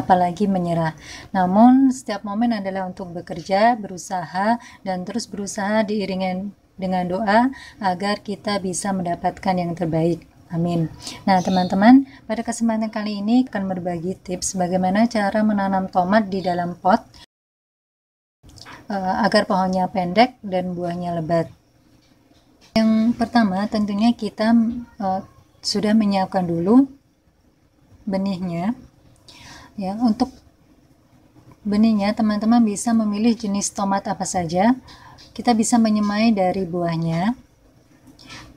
apalagi menyerah. Namun setiap momen adalah untuk bekerja, berusaha, dan terus berusaha diiringi dengan doa agar kita bisa mendapatkan yang terbaik. Amin. Nah, teman-teman, pada kesempatan kali ini akan berbagi tips bagaimana cara menanam tomat di dalam pot agar pohonnya pendek dan buahnya lebat. Yang pertama, tentunya kita sudah menyiapkan dulu benihnya. Ya, untuk benihnya teman-teman bisa memilih jenis tomat apa saja. Kita bisa menyemai dari buahnya.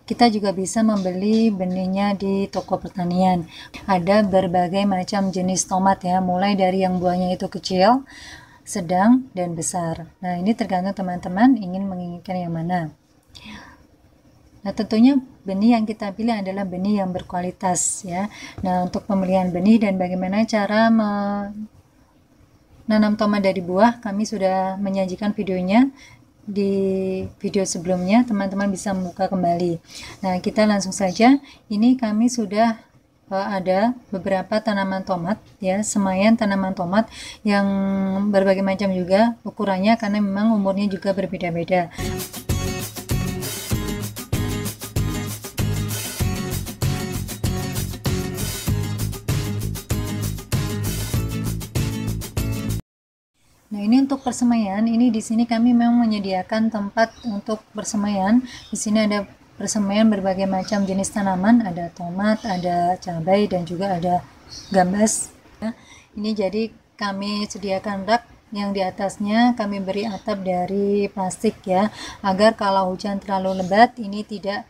Kita juga bisa membeli benihnya di toko pertanian. Ada berbagai macam jenis tomat ya, mulai dari yang buahnya itu kecil, sedang, dan besar. Nah, ini tergantung teman-teman menginginkan yang mana. Nah, tentunya benih yang kita pilih adalah benih yang berkualitas ya. Nah, untuk pemilihan benih dan bagaimana cara menanam tomat dari buah, kami sudah menyajikan videonya di video sebelumnya, teman-teman bisa membuka kembali. Nah, kita langsung saja. Ini kami sudah ada beberapa tanaman tomat ya, semaian tanaman tomat yang berbagai macam juga ukurannya karena memang umurnya juga berbeda-beda. Nah, ini untuk persemaian. Ini di sini kami memang menyediakan tempat untuk persemaian. Di sini ada persemaian berbagai macam jenis tanaman, ada tomat, ada cabai, dan juga ada gambas. Ini jadi kami sediakan rak yang di atasnya kami beri atap dari plastik ya, agar kalau hujan terlalu lebat ini tidak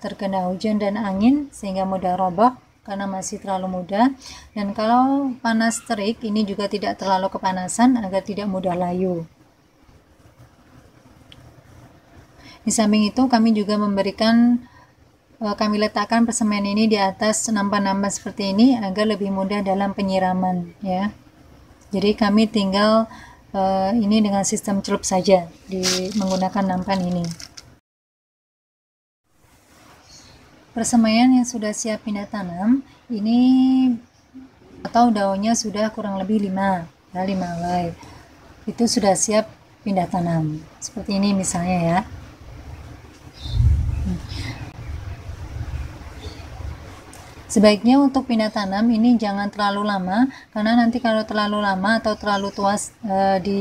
terkena hujan dan angin sehingga mudah roboh karena masih terlalu muda, dan kalau panas terik ini juga tidak terlalu kepanasan agar tidak mudah layu. Di samping itu kami juga memberikan kami letakkan persemaian ini di atas nampan-nampan seperti ini agar lebih mudah dalam penyiraman ya. Jadi kami tinggal ini dengan sistem celup saja menggunakan nampan ini. Persemaian yang sudah siap pindah tanam ini atau daunnya sudah kurang lebih 5 helai. Itu sudah siap pindah tanam. Seperti ini misalnya ya. Sebaiknya untuk pindah tanam ini jangan terlalu lama, karena nanti kalau terlalu lama atau terlalu tua di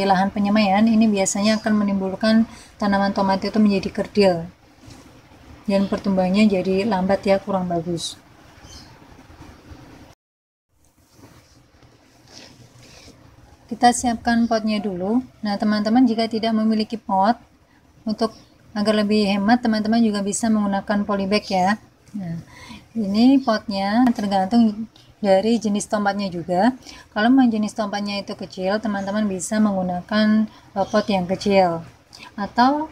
lahan penyemaian ini biasanya akan menimbulkan tanaman tomat itu menjadi kerdil dan pertumbuhannya jadi lambat ya, kurang bagus. Kita siapkan potnya dulu. Nah, teman-teman jika tidak memiliki pot, untuk agar lebih hemat teman-teman juga bisa menggunakan polybag ya. Nah, ini potnya tergantung dari jenis tomatnya juga. Kalau memang jenis tomatnya itu kecil, teman-teman bisa menggunakan pot yang kecil, atau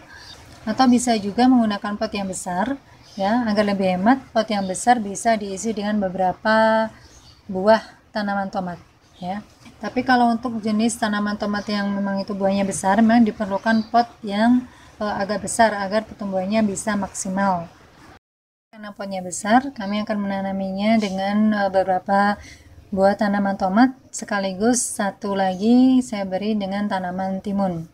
bisa juga menggunakan pot yang besar ya, agar lebih hemat. Pot yang besar bisa diisi dengan beberapa buah tanaman tomat ya. Tapi kalau untuk jenis tanaman tomat yang memang itu buahnya besar, memang diperlukan pot yang agak besar agar pertumbuhannya bisa maksimal. Karena potnya besar, kami akan menanaminya dengan beberapa buah tanaman tomat sekaligus satu lagi saya beri dengan tanaman timun.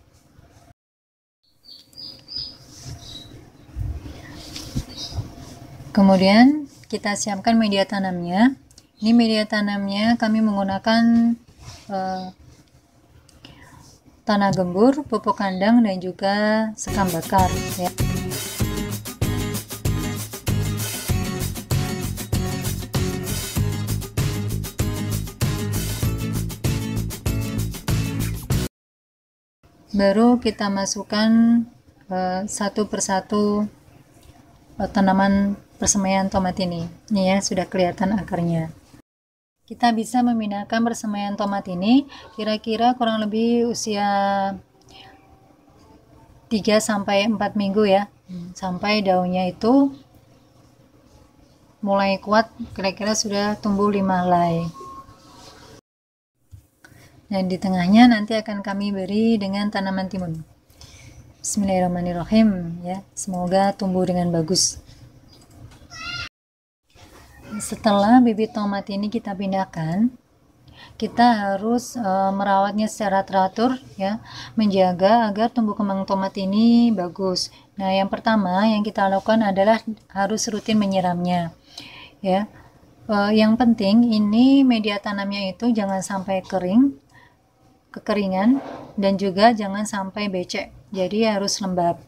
Kemudian kita siapkan media tanamnya. Ini media tanamnya kami menggunakan tanah gembur, pupuk kandang, dan juga sekam bakar ya. Baru kita masukkan satu persatu tanaman persemaian tomat ini. Ini ya, sudah kelihatan akarnya. Kita bisa memindahkan persemaian tomat ini kira-kira kurang lebih usia 3-4 minggu ya, sampai daunnya itu mulai kuat, kira-kira sudah tumbuh 5 helai. Dan di tengahnya nanti akan kami beri dengan tanaman timun. Bismillahirrahmanirrahim ya, semoga tumbuh dengan bagus. Setelah bibit tomat ini kita pindahkan, kita harus merawatnya secara teratur ya, menjaga agar tumbuh kembang tomat ini bagus. Nah, yang pertama yang kita lakukan adalah harus rutin menyiramnya ya. Yang penting ini media tanamnya itu jangan sampai kekeringan, dan juga jangan sampai becek, jadi harus lembab.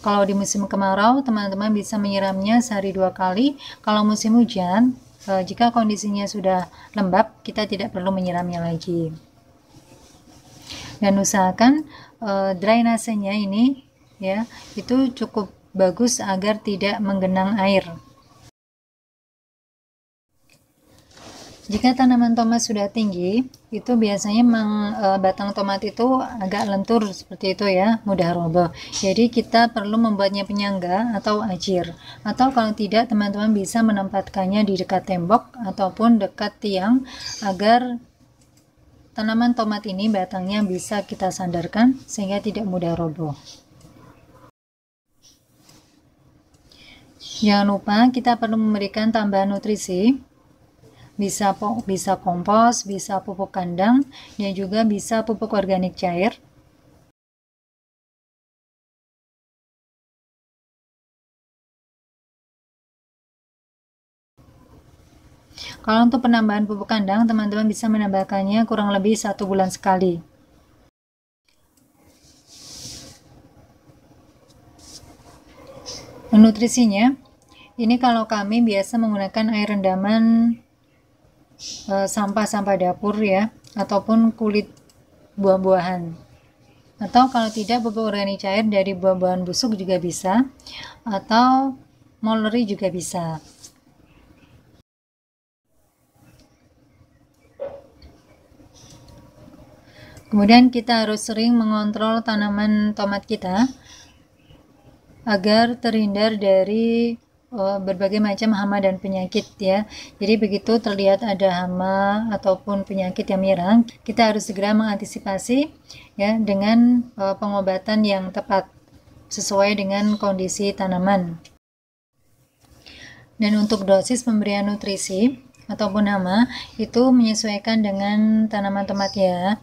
Kalau di musim kemarau, teman-teman bisa menyiramnya sehari 2 kali. Kalau musim hujan, jika kondisinya sudah lembab, kita tidak perlu menyiramnya lagi. Dan usahakan drainasenya ini ya, itu cukup bagus agar tidak menggenang air. Jika tanaman tomat sudah tinggi, itu biasanya batang tomat itu agak lentur seperti itu ya, mudah roboh. Jadi kita perlu membuatnya penyangga atau ajir. Atau kalau tidak, teman-teman bisa menempatkannya di dekat tembok ataupun dekat tiang agar tanaman tomat ini batangnya bisa kita sandarkan sehingga tidak mudah roboh. Jangan lupa kita perlu memberikan tambahan nutrisi. Bisa kompos, bisa pupuk kandang, dan juga bisa pupuk organik cair. Kalau untuk penambahan pupuk kandang, teman-teman bisa menambahkannya kurang lebih 1 bulan sekali. Nutrisinya, ini kalau kami biasa menggunakan air rendaman sampah-sampah dapur ya, ataupun kulit buah-buahan. Atau kalau tidak, pupuk organik cair dari buah-buahan busuk juga bisa, atau moleri juga bisa. Kemudian kita harus sering mengontrol tanaman tomat kita agar terhindar dari berbagai macam hama dan penyakit ya. Jadi begitu terlihat ada hama ataupun penyakit yang menyerang, kita harus segera mengantisipasi ya dengan pengobatan yang tepat sesuai dengan kondisi tanaman. Dan untuk dosis pemberian nutrisi ataupun hama itu menyesuaikan dengan tanaman tomat ya.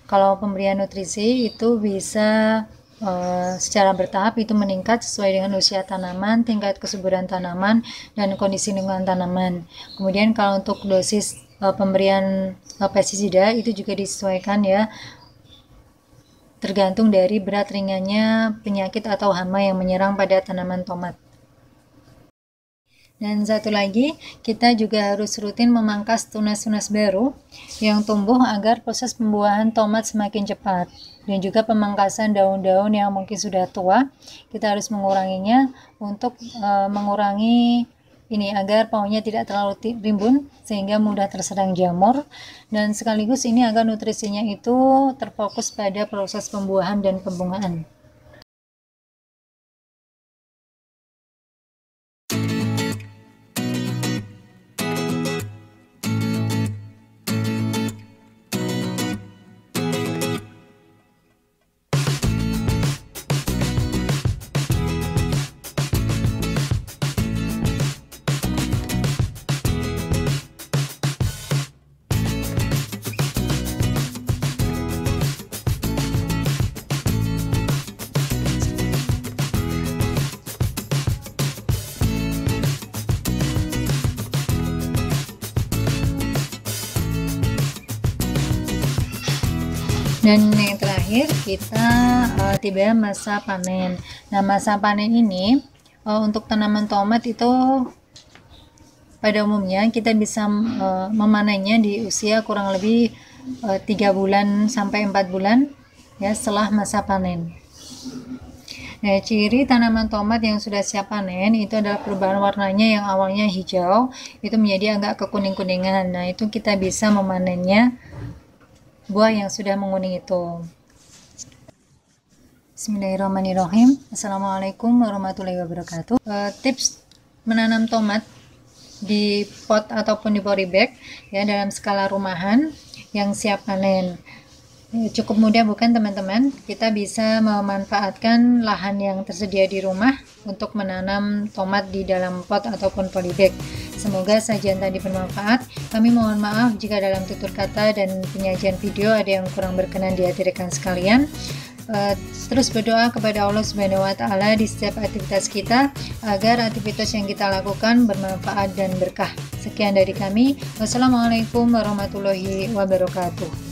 Kalau pemberian nutrisi itu bisa secara bertahap, itu meningkat sesuai dengan usia tanaman, tingkat kesuburan tanaman, dan kondisi lingkungan tanaman. Kemudian kalau untuk dosis pemberian pestisida itu juga disesuaikan ya, tergantung dari berat ringannya penyakit atau hama yang menyerang pada tanaman tomat. Dan satu lagi, kita juga harus rutin memangkas tunas-tunas baru yang tumbuh agar proses pembuahan tomat semakin cepat. Dan juga pemangkasan daun-daun yang mungkin sudah tua, kita harus menguranginya untuk mengurangi ini agar pohonnya tidak terlalu rimbun sehingga mudah terserang jamur, dan sekaligus ini agar nutrisinya itu terfokus pada proses pembuahan dan pembungaan. Dan yang terakhir kita tiba masa panen. Nah, masa panen ini untuk tanaman tomat itu pada umumnya kita bisa memanennya di usia kurang lebih 3 bulan sampai 4 bulan ya setelah masa panen. Nah, ciri tanaman tomat yang sudah siap panen itu adalah perubahan warnanya yang awalnya hijau itu menjadi agak kekuning-kuningan. Nah, itu kita bisa memanennya buah yang sudah menguning itu. Bismillahirrahmanirrahim. Assalamualaikum warahmatullahi wabarakatuh. Tips menanam tomat di pot ataupun di polybag ya dalam skala rumahan yang siap panen. Cukup mudah bukan teman-teman? Kita bisa memanfaatkan lahan yang tersedia di rumah untuk menanam tomat di dalam pot ataupun polybag. Semoga sajian tadi bermanfaat. Kami mohon maaf jika dalam tutur kata dan penyajian video ada yang kurang berkenan di hati rekan sekalian. Terus berdoa kepada Allah Subhanahu wa Ta'ala di setiap aktivitas kita agar aktivitas yang kita lakukan bermanfaat dan berkah. Sekian dari kami. Wassalamualaikum warahmatullahi wabarakatuh.